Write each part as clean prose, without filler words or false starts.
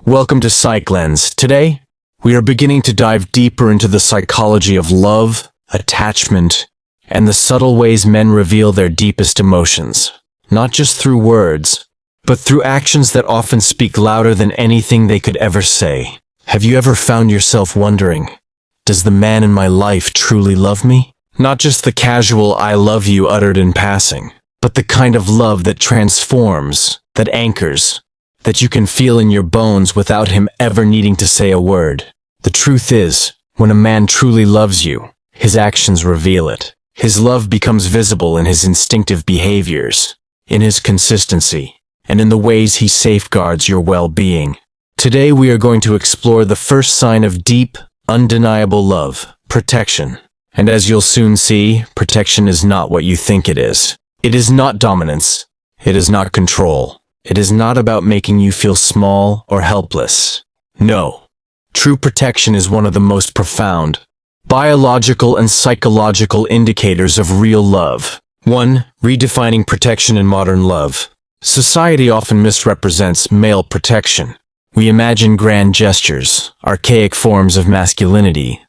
Welcome to Psych Lens. Today, we are beginning to dive deeper into the psychology of love, attachment, and the subtle ways men reveal their deepest emotions, not just through words, but through actions that often speak louder than anything they could ever say. Have you ever found yourself wondering, does the man in my life truly love me? Not just the casual "I love you" uttered in passing, but the kind of love that transforms, that anchors, that you can feel in your bones without him ever needing to say a word. The truth is, when a man truly loves you, his actions reveal it. His love becomes visible in his instinctive behaviors, in his consistency, and in the ways he safeguards your well-being. Today we are going to explore the first sign of deep, undeniable love, protection. And as you'll soon see, protection is not what you think it is. It is not dominance. It is not control. It is not about making you feel small or helpless. No. True protection is one of the most profound, biological and psychological indicators of real love. 1. Redefining protection in modern love. Society often misrepresents male protection. We imagine grand gestures, archaic forms of masculinity,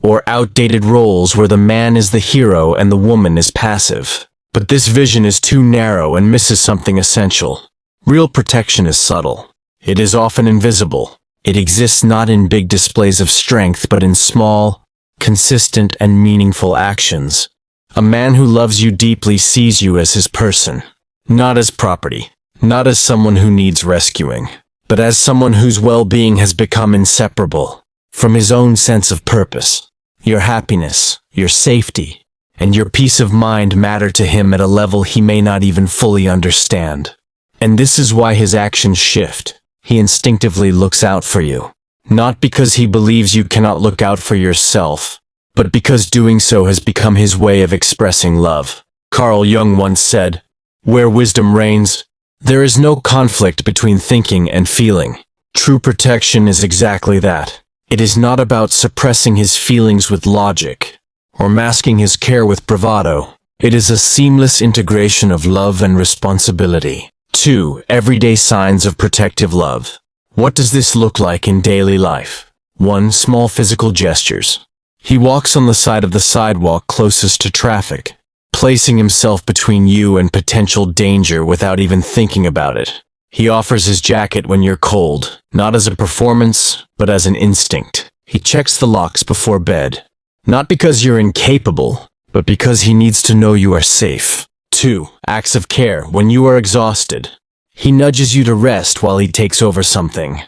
or outdated roles where the man is the hero and the woman is passive. But this vision is too narrow and misses something essential. Real protection is subtle. It is often invisible. It exists not in big displays of strength, but in small, consistent, and meaningful actions. A man who loves you deeply sees you as his person, not as property, not as someone who needs rescuing, but as someone whose well-being has become inseparable from his own sense of purpose. Your happiness, your safety, and your peace of mind matter to him at a level he may not even fully understand. And this is why his actions shift. He instinctively looks out for you. Not because he believes you cannot look out for yourself, but because doing so has become his way of expressing love. Carl Jung once said, "Where wisdom reigns, there is no conflict between thinking and feeling." True protection is exactly that. It is not about suppressing his feelings with logic, or masking his care with bravado. It is a seamless integration of love and responsibility. 2. Everyday signs of protective love. What does this look like in daily life? 1. Small physical gestures. He walks on the side of the sidewalk closest to traffic, placing himself between you and potential danger without even thinking about it. He offers his jacket when you're cold, not as a performance, but as an instinct. He checks the locks before bed, not because you're incapable, but because he needs to know you are safe. 2. Acts of care when you are exhausted. He nudges you to rest while he takes over something,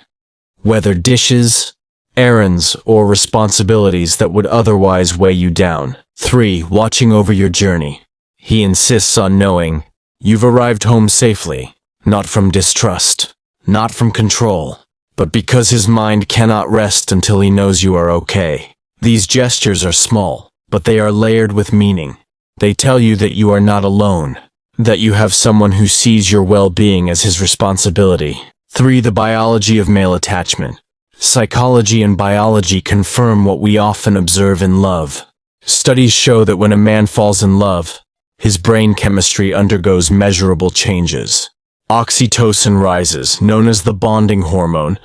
whether dishes, errands, or responsibilities that would otherwise weigh you down. 3. Watching over your journey. He insists on knowing you've arrived home safely, not from distrust, not from control, but because his mind cannot rest until he knows you are okay. These gestures are small, but they are layered with meaning. They tell you that you are not alone, that you have someone who sees your well-being as his responsibility. 3. The biology of male attachment. Psychology and biology confirm what we often observe in love. Studies show that when a man falls in love, his brain chemistry undergoes measurable changes. Oxytocin rises, known as the bonding hormone.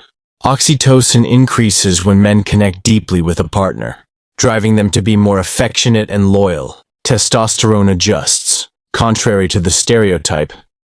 Oxytocin increases when men connect deeply with a partner, driving them to be more affectionate and loyal. Testosterone adjusts. Contrary to the stereotype,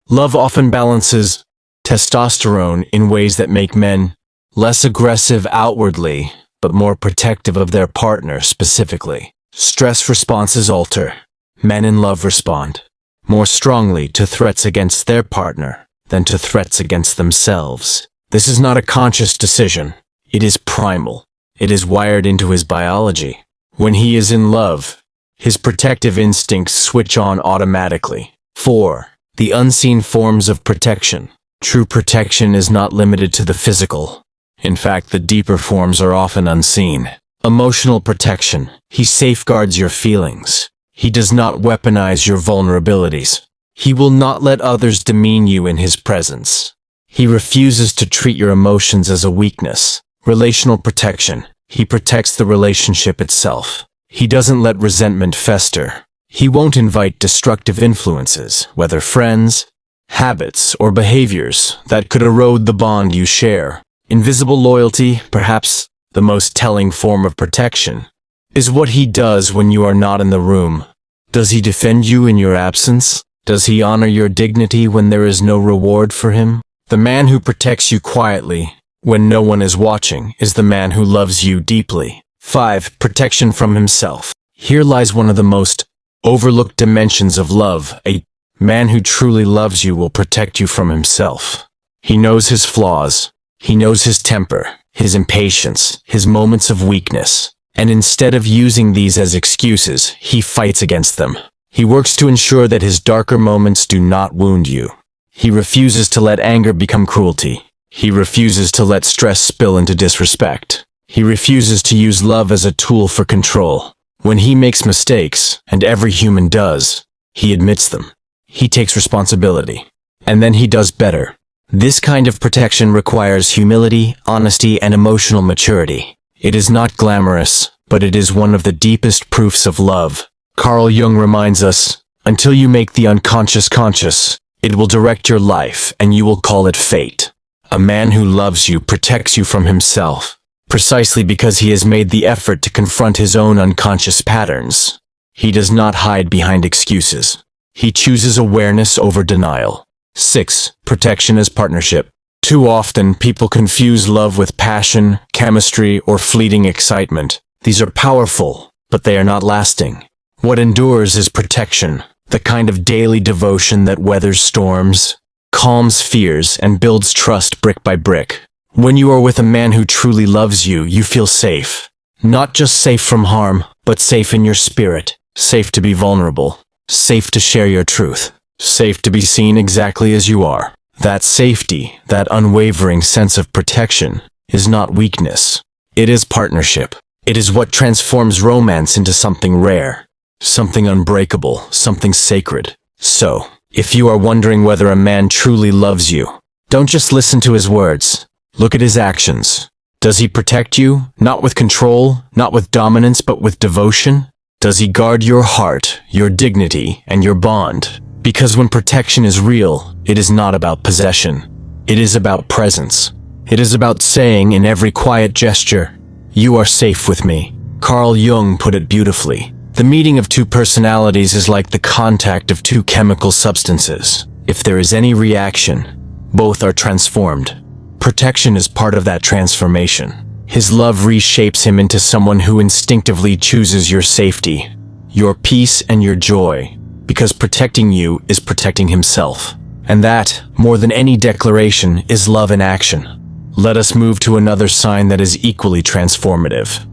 love often balances testosterone in ways that make men less aggressive outwardly, but more protective of their partner specifically. Stress responses alter. Men in love respond more strongly to threats against their partner than to threats against themselves. This is not a conscious decision. It is primal. It is wired into his biology. When he is in love, his protective instincts switch on automatically. 4. The unseen forms of protection. True protection is not limited to the physical. In fact, the deeper forms are often unseen. Emotional protection. He safeguards your feelings. He does not weaponize your vulnerabilities. He will not let others demean you in his presence. He refuses to treat your emotions as a weakness. Relational protection. He protects the relationship itself. He doesn't let resentment fester. He won't invite destructive influences, whether friends, habits, or behaviors that could erode the bond you share. Invisible loyalty, perhaps the most telling form of protection, is what he does when you are not in the room. Does he defend you in your absence? Does he honor your dignity when there is no reward for him? The man who protects you quietly, when no one is watching, is the man who loves you deeply. 5. Protection from himself. Here lies one of the most overlooked dimensions of love. A man who truly loves you will protect you from himself. He knows his flaws. He knows his temper, his impatience, his moments of weakness. And instead of using these as excuses, he fights against them. He works to ensure that his darker moments do not wound you. He refuses to let anger become cruelty. He refuses to let stress spill into disrespect. He refuses to use love as a tool for control. When he makes mistakes, and every human does, he admits them. He takes responsibility. And then he does better. This kind of protection requires humility, honesty, and emotional maturity. It is not glamorous, but it is one of the deepest proofs of love. Carl Jung reminds us, until you make the unconscious conscious, it will direct your life and you will call it fate. A man who loves you protects you from himself, precisely because he has made the effort to confront his own unconscious patterns. He does not hide behind excuses. He chooses awareness over denial. 6. Protection as partnership. Too often, people confuse love with passion, chemistry, or fleeting excitement. These are powerful, but they are not lasting. What endures is protection, the kind of daily devotion that weathers storms, calms fears, and builds trust brick by brick. When you are with a man who truly loves you, you feel safe. Not just safe from harm, but safe in your spirit, safe to be vulnerable, safe to share your truth, safe to be seen exactly as you are. That safety, that unwavering sense of protection, is not weakness. It is partnership. It is what transforms romance into something rare, something unbreakable, something sacred. So, if you are wondering whether a man truly loves you, don't just listen to his words. Look at his actions. Does he protect you, not with control, not with dominance, but with devotion? Does he guard your heart, your dignity, and your bond? Because when protection is real, it is not about possession. It is about presence. It is about saying in every quiet gesture, "You are safe with me." Carl Jung put it beautifully. The meeting of two personalities is like the contact of two chemical substances. If there is any reaction, both are transformed. Protection is part of that transformation. His love reshapes him into someone who instinctively chooses your safety, your peace, and your joy. Because protecting you is protecting himself. And that, more than any declaration, is love in action. Let us move to another sign that is equally transformative.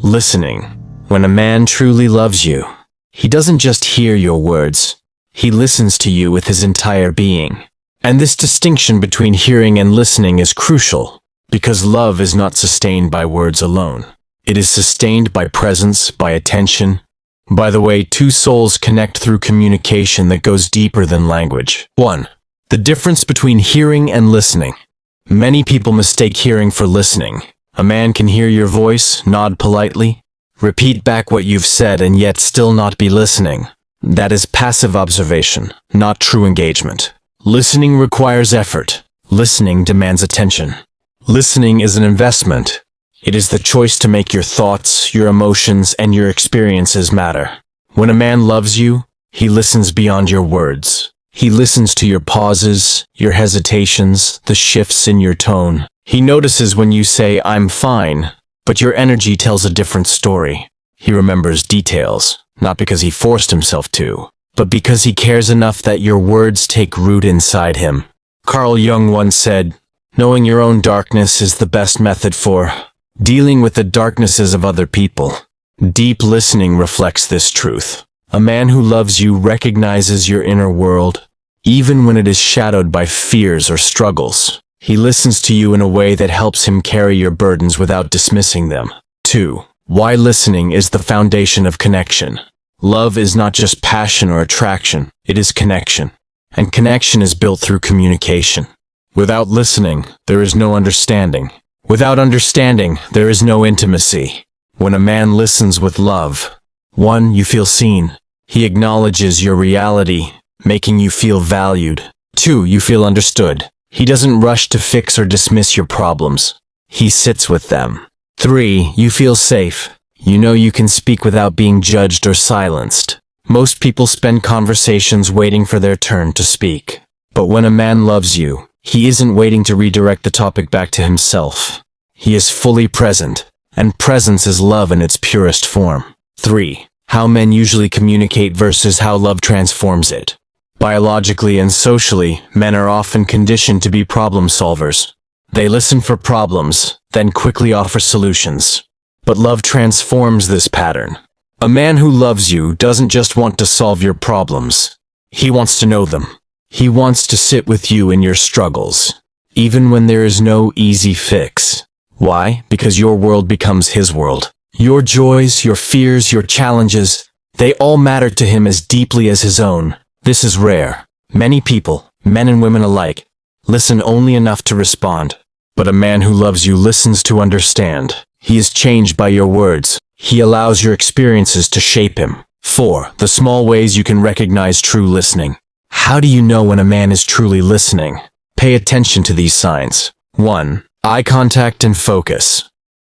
Listening. When a man truly loves you, he doesn't just hear your words, he listens to you with his entire being. And this distinction between hearing and listening is crucial, because love is not sustained by words alone. It is sustained by presence, by attention. By the way, two souls connect through communication that goes deeper than language. 1. The difference between hearing and listening. Many people mistake hearing for listening. A man can hear your voice, nod politely, repeat back what you've said, and yet still not be listening. That is passive observation, not true engagement. Listening requires effort. Listening demands attention. Listening is an investment. It is the choice to make your thoughts, your emotions, and your experiences matter. When a man loves you, he listens beyond your words. He listens to your pauses, your hesitations, the shifts in your tone. He notices when you say, "I'm fine," but your energy tells a different story. He remembers details, not because he forced himself to, but because he cares enough that your words take root inside him. Carl Jung once said, "Knowing your own darkness is the best method for dealing with the darknesses of other people." Deep listening reflects this truth. A man who loves you recognizes your inner world, even when it is shadowed by fears or struggles. He listens to you in a way that helps him carry your burdens without dismissing them. 2. Why listening is the foundation of connection. Love is not just passion or attraction, it is connection. And connection is built through communication. Without listening, there is no understanding. Without understanding, there is no intimacy. When a man listens with love, 1. You feel seen. He acknowledges your reality, making you feel valued. 2. You feel understood. He doesn't rush to fix or dismiss your problems. He sits with them. 3. You feel safe. You know you can speak without being judged or silenced. Most people spend conversations waiting for their turn to speak. But when a man loves you, he isn't waiting to redirect the topic back to himself. He is fully present, and presence is love in its purest form. 3. How men usually communicate versus how love transforms it. Biologically and socially, men are often conditioned to be problem solvers. They listen for problems, then quickly offer solutions. But love transforms this pattern. A man who loves you doesn't just want to solve your problems. He wants to know them. He wants to sit with you in your struggles, even when there is no easy fix. Why? Because your world becomes his world. Your joys, your fears, your challenges, they all matter to him as deeply as his own. This is rare. Many people, men and women alike, listen only enough to respond. But a man who loves you listens to understand. He is changed by your words. He allows your experiences to shape him. 4. The small ways you can recognize true listening. How do you know when a man is truly listening? Pay attention to these signs. 1. Eye contact and focus.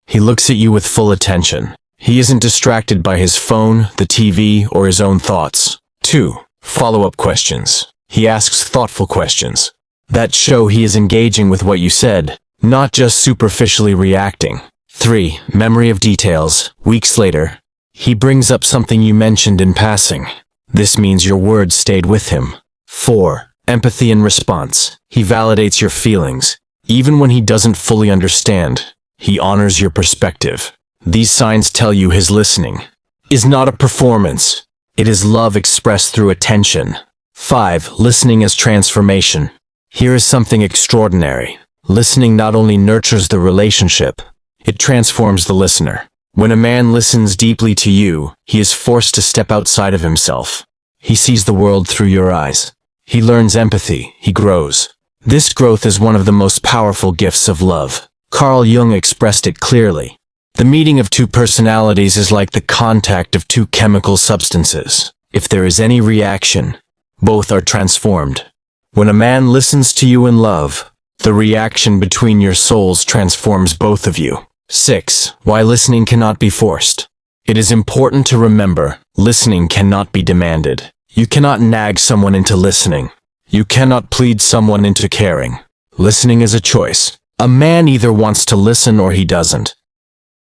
He looks at you with full attention. He isn't distracted by his phone, the TV, or his own thoughts. 2. Follow-up questions. He asks thoughtful questions that show he is engaging with what you said, not just superficially reacting. 3. Memory of details. Weeks later, he brings up something you mentioned in passing. This means your words stayed with him. 4. Empathy and response. He validates your feelings. Even when he doesn't fully understand, he honors your perspective. These signs tell you his listening is not a performance. It is love expressed through attention. 5. Listening as transformation. Here is something extraordinary. Listening not only nurtures the relationship, it transforms the listener. When a man listens deeply to you, he is forced to step outside of himself. He sees the world through your eyes. He learns empathy. He grows. This growth is one of the most powerful gifts of love. Carl Jung expressed it clearly. The meeting of two personalities is like the contact of two chemical substances. If there is any reaction, both are transformed. When a man listens to you in love, the reaction between your souls transforms both of you. 6. Why listening cannot be forced. It is important to remember, listening cannot be demanded. You cannot nag someone into listening. You cannot plead someone into caring. Listening is a choice. A man either wants to listen or he doesn't.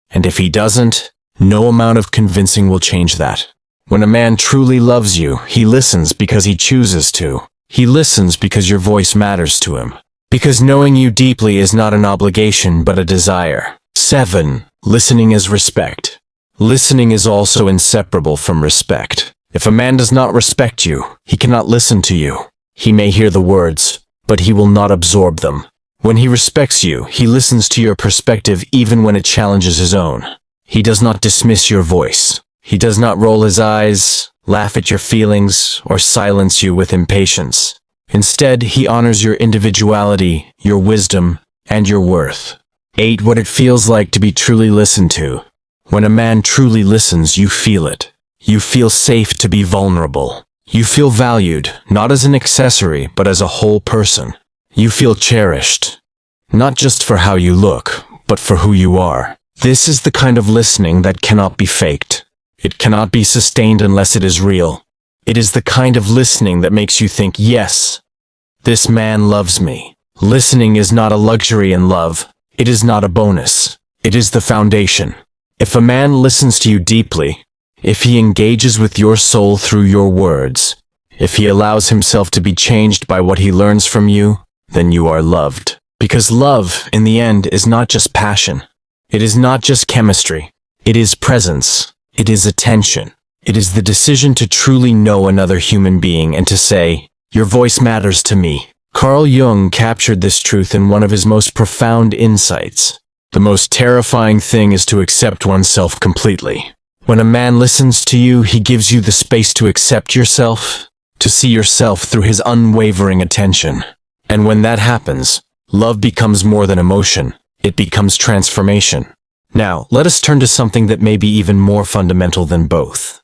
And if he doesn't, no amount of convincing will change that. When a man truly loves you, he listens because he chooses to. He listens because your voice matters to him. Because knowing you deeply is not an obligation but a desire. 7. Listening is respect. Listening is also inseparable from respect. If a man does not respect you, he cannot listen to you. He may hear the words, but he will not absorb them. When he respects you, he listens to your perspective even when it challenges his own. He does not dismiss your voice. He does not roll his eyes, laugh at your feelings, or silence you with impatience. Instead, he honors your individuality, your wisdom, and your worth. 8. What it feels like to be truly listened to. When a man truly listens, you feel it. You feel safe to be vulnerable. You feel valued, not as an accessory, but as a whole person. You feel cherished, not just for how you look, but for who you are. This is the kind of listening that cannot be faked. It cannot be sustained unless it is real. It is the kind of listening that makes you think, yes, this man loves me. Listening is not a luxury in love. It is not a bonus. It is the foundation. If a man listens to you deeply, if he engages with your soul through your words, if he allows himself to be changed by what he learns from you, then you are loved. Because love, in the end, is not just passion. It is not just chemistry. It is presence. It is attention. It is the decision to truly know another human being and to say, your voice matters to me. Carl Jung captured this truth in one of his most profound insights. The most terrifying thing is to accept oneself completely. When a man listens to you, he gives you the space to accept yourself, to see yourself through his unwavering attention. And when that happens, love becomes more than emotion. It becomes transformation. Now, let us turn to something that may be even more fundamental than both.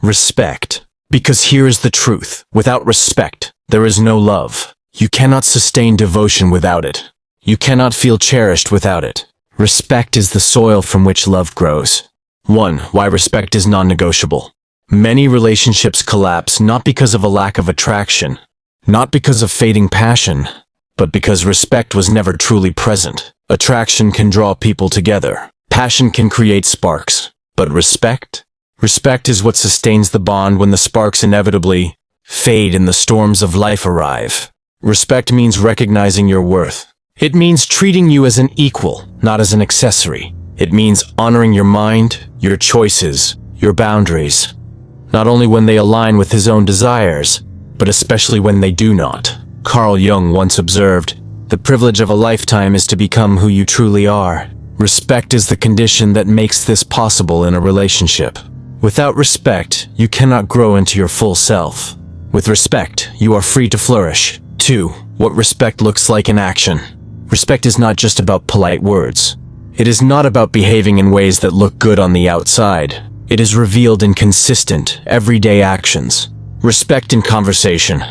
Respect. Because here is the truth. Without respect, there is no love. You cannot sustain devotion without it. You cannot feel cherished without it. Respect is the soil from which love grows. 1. Why respect is non-negotiable. Many relationships collapse not because of a lack of attraction, not because of fading passion, but because respect was never truly present. Attraction can draw people together. Passion can create sparks. But respect? Respect is what sustains the bond when the sparks inevitably fade and the storms of life arrive. Respect means recognizing your worth. It means treating you as an equal, not as an accessory. It means honoring your mind, your choices, your boundaries, not only when they align with his own desires, but especially when they do not. Carl Jung once observed, "The privilege of a lifetime is to become who you truly are." Respect is the condition that makes this possible in a relationship. Without respect, you cannot grow into your full self. With respect, you are free to flourish. 2. What respect looks like in action. Respect is not just about polite words. It is not about behaving in ways that look good on the outside. It is revealed in consistent, everyday actions. Respect in conversation.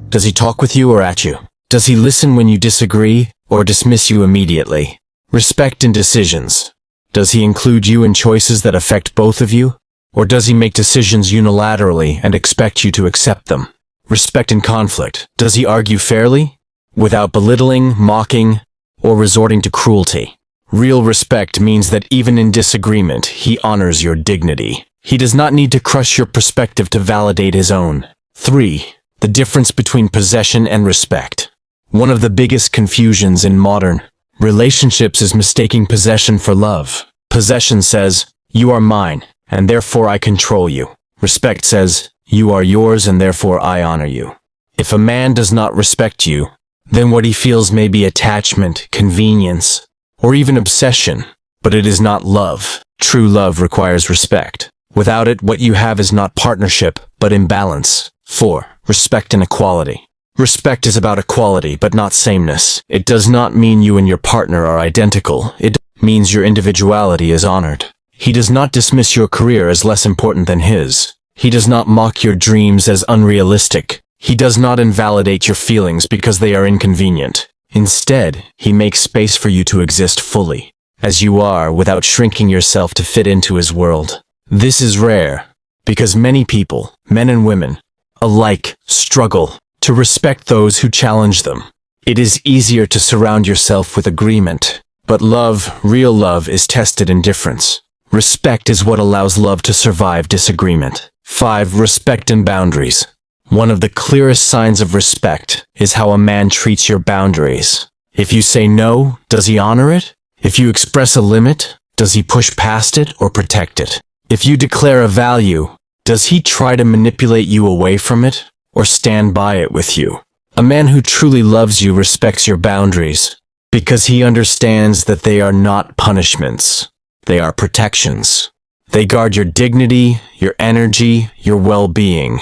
Does he talk with you or at you? Does he listen when you disagree or dismiss you immediately? Respect in decisions. Does he include you in choices that affect both of you? Or does he make decisions unilaterally and expect you to accept them? Respect in conflict. Does he argue fairly, without belittling, mocking, or resorting to cruelty? Real respect means that even in disagreement, he honors your dignity. He does not need to crush your perspective to validate his own. 3. The difference between possession and respect. One of the biggest confusions in modern relationships is mistaking possession for love. Possession says, "You are mine, and therefore I control you." Respect says, "You are yours, and therefore I honor you." If a man does not respect you, then what he feels may be attachment, convenience, or even obsession, but it is not love. True love requires respect. Without it, what you have is not partnership, but imbalance. 4. Respect and equality. Respect is about equality, but not sameness. It does not mean you and your partner are identical. It means your individuality is honored. He does not dismiss your career as less important than his. He does not mock your dreams as unrealistic. He does not invalidate your feelings because they are inconvenient. Instead, he makes space for you to exist fully, as you are, without shrinking yourself to fit into his world. This is rare, because many people, men and women, alike, struggle to respect those who challenge them. It is easier to surround yourself with agreement, but love, real love, is tested in difference. Respect is what allows love to survive disagreement. 5. Respect and boundaries. One of the clearest signs of respect is how a man treats your boundaries. If you say no, does he honor it? If you express a limit, does he push past it or protect it? If you declare a value, does he try to manipulate you away from it or stand by it with you? A man who truly loves you respects your boundaries because he understands that they are not punishments. They are protections. They guard your dignity, your energy, your well-being.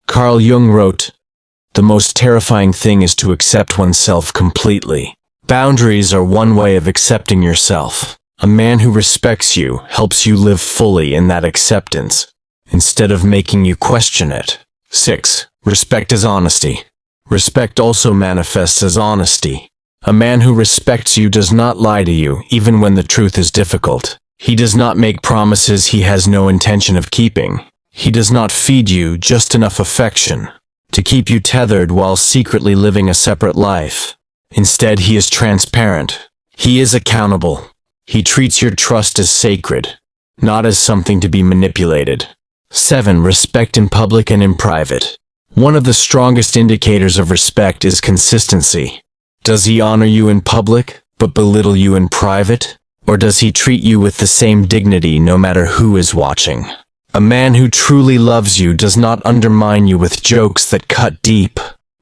Carl Jung wrote, "The most terrifying thing is to accept oneself completely." Boundaries are one way of accepting yourself. A man who respects you helps you live fully in that acceptance, instead of making you question it. 6. Respect is honesty. Respect also manifests as honesty. A man who respects you does not lie to you, even when the truth is difficult. He does not make promises he has no intention of keeping. He does not feed you just enough affection to keep you tethered while secretly living a separate life. Instead, he is transparent. He is accountable. He treats your trust as sacred, not as something to be manipulated. 7. Respect in public and in private. One of the strongest indicators of respect is consistency. Does he honor you in public, but belittle you in private? Or does he treat you with the same dignity no matter who is watching? A man who truly loves you does not undermine you with jokes that cut deep,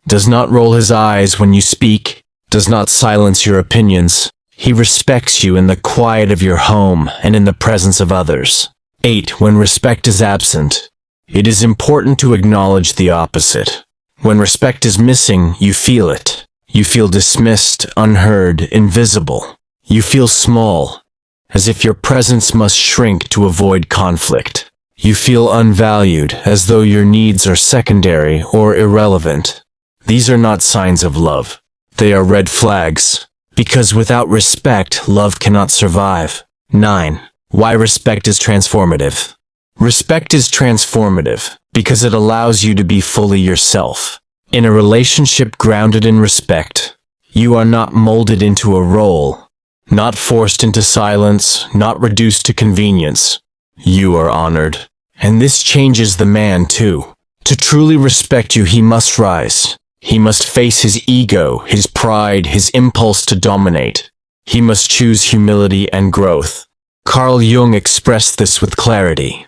does not roll his eyes when you speak, does not silence your opinions. He respects you in the quiet of your home and in the presence of others. 8. When respect is absent, it is important to acknowledge the opposite. When respect is missing, you feel it. You feel dismissed, unheard, invisible. You feel small, as if your presence must shrink to avoid conflict. You feel unvalued, as though your needs are secondary or irrelevant. These are not signs of love. They are red flags. Because without respect, love cannot survive. 9. Why respect is transformative. Respect is transformative because it allows you to be fully yourself. In a relationship grounded in respect, you are not molded into a role, not forced into silence, not reduced to convenience. You are honored. And this changes the man too. To truly respect you, he must rise. He must face his ego, his pride, his impulse to dominate. He must choose humility and growth. Carl Jung expressed this with clarity.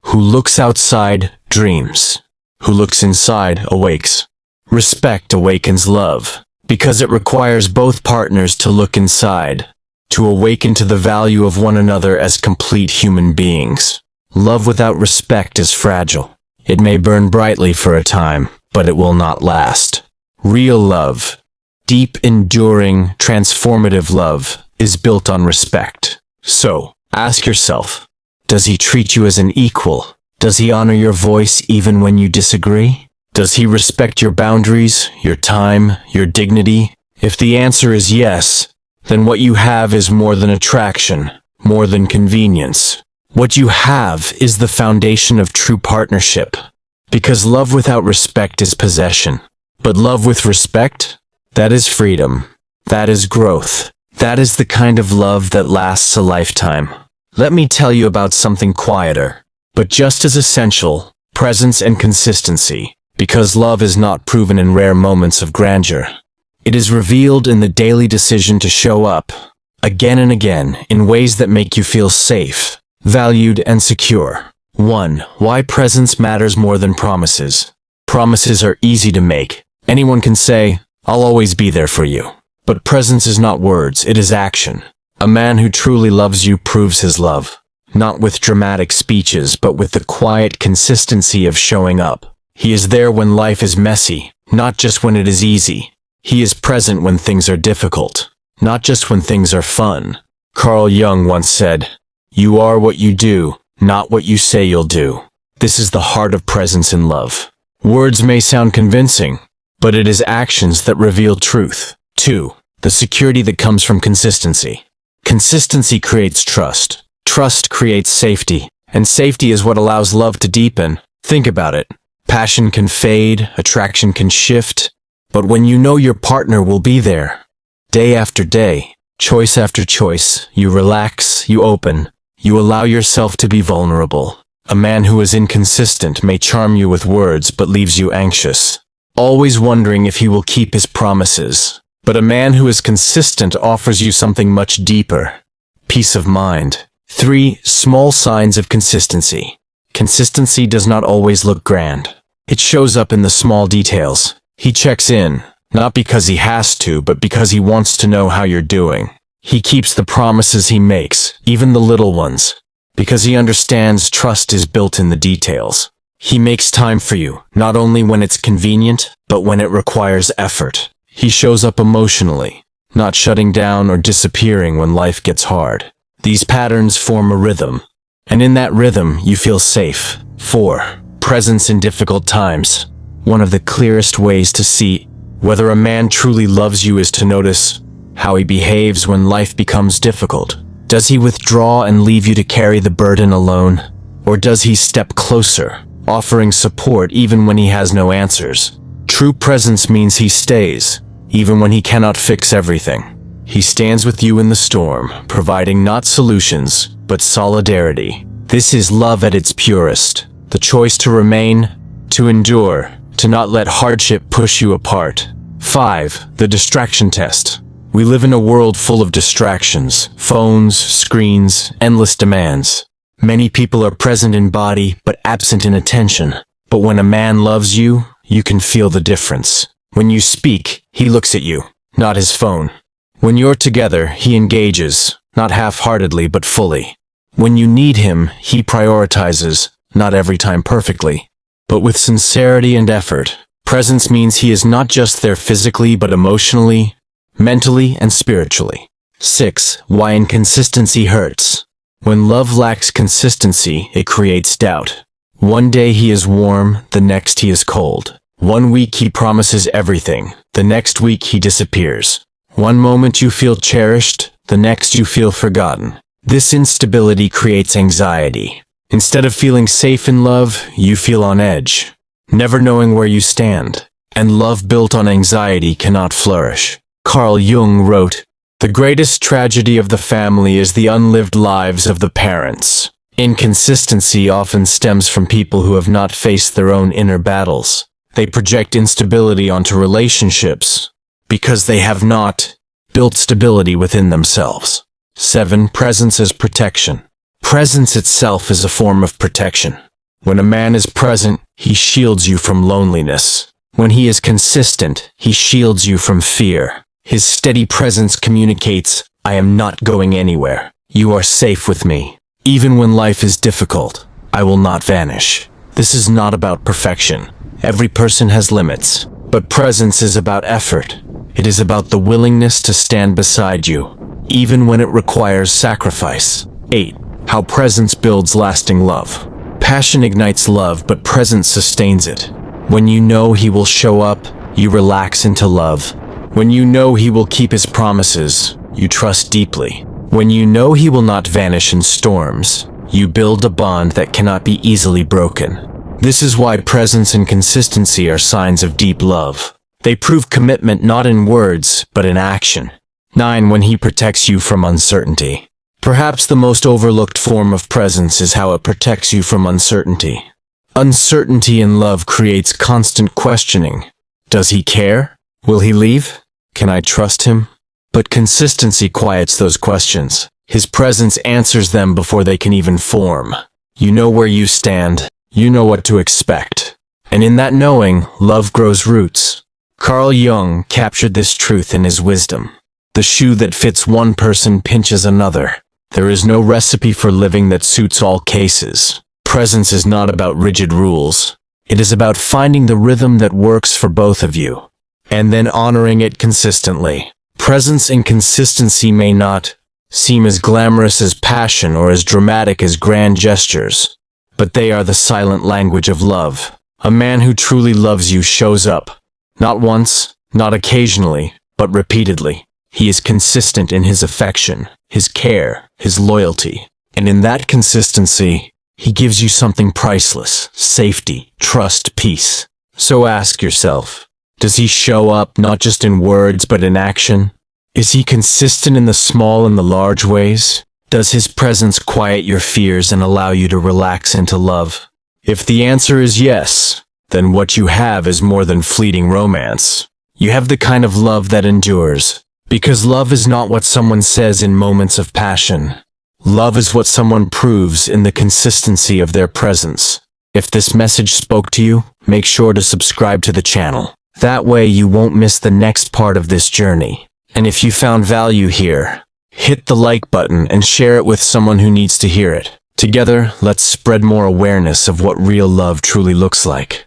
Who looks outside, dreams. Who looks inside, awakes. Respect awakens love, because it requires both partners to look inside, to awaken to the value of one another as complete human beings. Love without respect is fragile. It may burn brightly for a time, but it will not last. Real love, deep, enduring, transformative love, is built on respect. So, ask yourself, does he treat you as an equal? Does he honor your voice even when you disagree? Does he respect your boundaries, your time, your dignity? If the answer is yes, then what you have is more than attraction, more than convenience. What you have is the foundation of true partnership. Because love without respect is possession. But love with respect? That is freedom. That is growth. That is the kind of love that lasts a lifetime. Let me tell you about something quieter, but just as essential, presence and consistency. Because love is not proven in rare moments of grandeur. It is revealed in the daily decision to show up, again and again, in ways that make you feel safe, valued, and secure. 1. Why presence matters more than promises. Promises are easy to make. Anyone can say, "I'll always be there for you." But presence is not words, it is action. A man who truly loves you proves his love, not with dramatic speeches, but with the quiet consistency of showing up. He is there when life is messy, not just when it is easy. He is present when things are difficult, not just when things are fun. Carl Jung once said, "You are what you do, not what you say you'll do." This is the heart of presence in love. Words may sound convincing, but it is actions that reveal truth. 2. The security that comes from consistency. Consistency creates trust. Trust creates safety, and safety is what allows love to deepen. Think about it. Passion can fade, attraction can shift, but when you know your partner will be there, day after day, choice after choice, you relax, you open, you allow yourself to be vulnerable. A man who is inconsistent may charm you with words but leaves you anxious, always wondering if he will keep his promises. But a man who is consistent offers you something much deeper, peace of mind. 3. Small signs of consistency. Consistency does not always look grand. It shows up in the small details. He checks in, not because he has to, but because he wants to know how you're doing. He keeps the promises he makes, even the little ones, because he understands trust is built in the details. He makes time for you, not only when it's convenient, but when it requires effort. He shows up emotionally, not shutting down or disappearing when life gets hard. These patterns form a rhythm, and in that rhythm you feel safe. 4. Presence in difficult times. One of the clearest ways to see whether a man truly loves you is to notice how he behaves when life becomes difficult. Does he withdraw and leave you to carry the burden alone? Or does he step closer, offering support even when he has no answers? True presence means he stays, even when he cannot fix everything. He stands with you in the storm, providing not solutions, but solidarity. This is love at its purest. The choice to remain, to endure, to not let hardship push you apart. 5. The distraction test. We live in a world full of distractions, phones, screens, endless demands. Many people are present in body, but absent in attention. But when a man loves you, you can feel the difference. When you speak, he looks at you, not his phone. When you're together, he engages, not half-heartedly, but fully. When you need him, he prioritizes, not every time perfectly, but with sincerity and effort. Presence means he is not just there physically, but emotionally, mentally, and spiritually. 6. Why inconsistency hurts. When love lacks consistency, it creates doubt. One day he is warm, the next he is cold. One week he promises everything, the next week he disappears. One moment you feel cherished, the next you feel forgotten. This instability creates anxiety. Instead of feeling safe in love, you feel on edge, never knowing where you stand. And love built on anxiety cannot flourish. Carl Jung wrote, "The greatest tragedy of the family is the unlived lives of the parents." Inconsistency often stems from people who have not faced their own inner battles. They project instability onto relationships because they have not built stability within themselves. 7. Presence as protection. Presence itself is a form of protection. When a man is present, he shields you from loneliness. When he is consistent, he shields you from fear. His steady presence communicates, "I am not going anywhere. You are safe with me. Even when life is difficult, I will not vanish." This is not about perfection. Every person has limits. But presence is about effort. It is about the willingness to stand beside you, even when it requires sacrifice. 8. How presence builds lasting love. Passion ignites love, but presence sustains it. When you know he will show up, you relax into love. When you know he will keep his promises, you trust deeply. When you know he will not vanish in storms, you build a bond that cannot be easily broken. This is why presence and consistency are signs of deep love. They prove commitment not in words, but in action. 9. When he protects you from uncertainty. Perhaps the most overlooked form of presence is how it protects you from uncertainty. Uncertainty in love creates constant questioning. Does he care? Will he leave? Can I trust him? But consistency quiets those questions. His presence answers them before they can even form. You know where you stand. You know what to expect. And in that knowing, love grows roots. Carl Jung captured this truth in his wisdom. The shoe that fits one person pinches another. There is no recipe for living that suits all cases. Presence is not about rigid rules. It is about finding the rhythm that works for both of you, and then honoring it consistently. Presence and consistency may not seem as glamorous as passion or as dramatic as grand gestures, but they are the silent language of love. A man who truly loves you shows up, not once, not occasionally, but repeatedly. He is consistent in his affection, his care, his loyalty, and in that consistency, he gives you something priceless: safety, trust, peace. So ask yourself, does he show up not just in words but in action? Is he consistent in the small and the large ways? Does his presence quiet your fears and allow you to relax into love? If the answer is yes, then what you have is more than fleeting romance. You have the kind of love that endures. Because love is not what someone says in moments of passion. Love is what someone proves in the consistency of their presence. If this message spoke to you, make sure to subscribe to the channel. That way you won't miss the next part of this journey. And if you found value here, hit the like button and share it with someone who needs to hear it. Together, let's spread more awareness of what real love truly looks like.